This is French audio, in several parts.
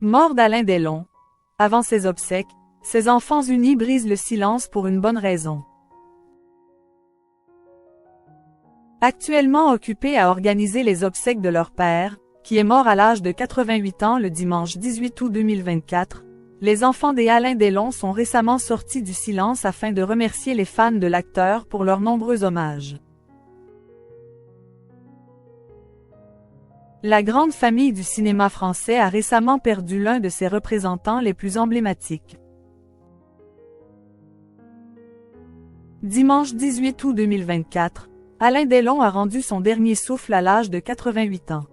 Mort d'Alain Delon. Avant ses obsèques, ses enfants unis brisent le silence pour une bonne raison. Actuellement occupés à organiser les obsèques de leur père, qui est mort à l'âge de 88 ans le dimanche 18 août 2024, les enfants des Alain Delon sont récemment sortis du silence afin de remercier les fans de l'acteur pour leurs nombreux hommages. La grande famille du cinéma français a récemment perdu l'un de ses représentants les plus emblématiques. Dimanche 18 août 2024, Alain Delon a rendu son dernier souffle à l'âge de 88 ans.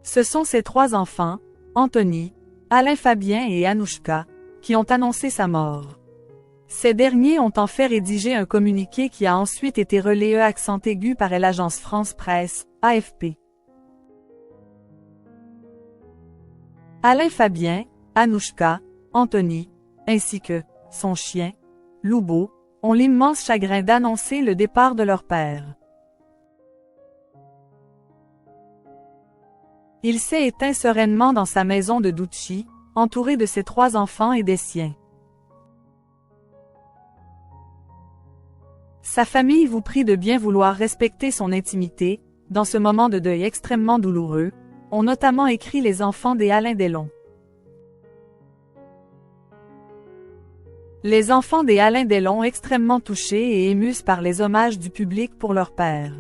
Ce sont ses trois enfants, Anthony, Alain Fabien et Anouchka, qui ont annoncé sa mort. Ces derniers ont en fait rédigé un communiqué qui a ensuite été relayé accent aigu par l'agence France Presse, AFP. Alain Fabien, Anouchka, Anthony, ainsi que son chien, Loubo, ont l'immense chagrin d'annoncer le départ de leur père. Il s'est éteint sereinement dans sa maison de Douchy, entouré de ses trois enfants et des siens. Sa famille vous prie de bien vouloir respecter son intimité, dans ce moment de deuil extrêmement douloureux, ont notamment écrit les enfants des Alain Delon. Les enfants des Alain Delon extrêmement touchés et émus par les hommages du public pour leur père.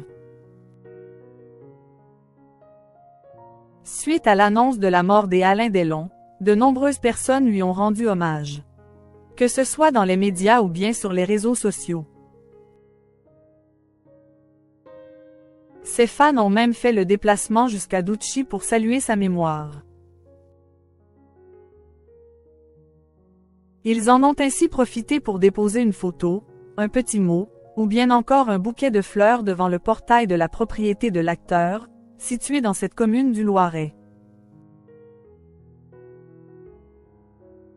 Suite à l'annonce de la mort des Alain Delon, de nombreuses personnes lui ont rendu hommage. Que ce soit dans les médias ou bien sur les réseaux sociaux. Ses fans ont même fait le déplacement jusqu'à Douchy pour saluer sa mémoire. Ils en ont ainsi profité pour déposer une photo, un petit mot, ou bien encore un bouquet de fleurs devant le portail de la propriété de l'acteur, située dans cette commune du Loiret.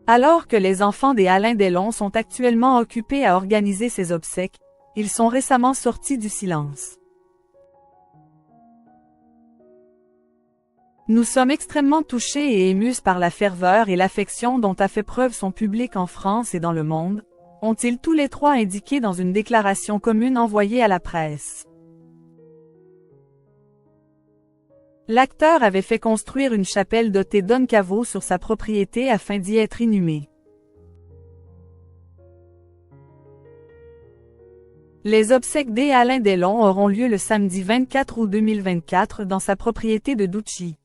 Alors que les enfants des Alain Delon sont actuellement occupés à organiser ces obsèques, ils sont récemment sortis du silence. Nous sommes extrêmement touchés et émus par la ferveur et l'affection dont a fait preuve son public en France et dans le monde, ont-ils tous les trois indiqué dans une déclaration commune envoyée à la presse. L'acteur avait fait construire une chapelle dotée d'un caveau sur sa propriété afin d'y être inhumé. Les obsèques des Alain Delon auront lieu le samedi 24 août 2024 dans sa propriété de Douchy.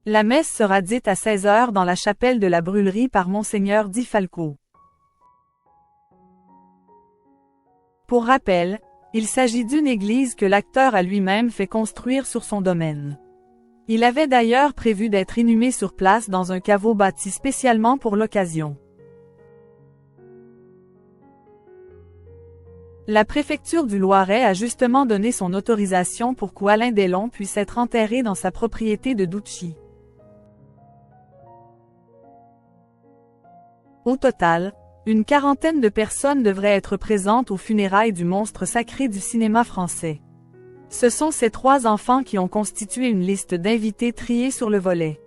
La messe sera dite à 16 h dans la chapelle de la brûlerie par Monseigneur Di Falco. Pour rappel, il s'agit d'une église que l'acteur a lui-même fait construire sur son domaine. Il avait d'ailleurs prévu d'être inhumé sur place dans un caveau bâti spécialement pour l'occasion. La préfecture du Loiret a justement donné son autorisation pour qu'Alain Delon puisse être enterré dans sa propriété de Douchy. Au total, une quarantaine de personnes devraient être présentes aux funérailles du monstre sacré du cinéma français. Ce sont ces trois enfants qui ont constitué une liste d'invités triés sur le volet.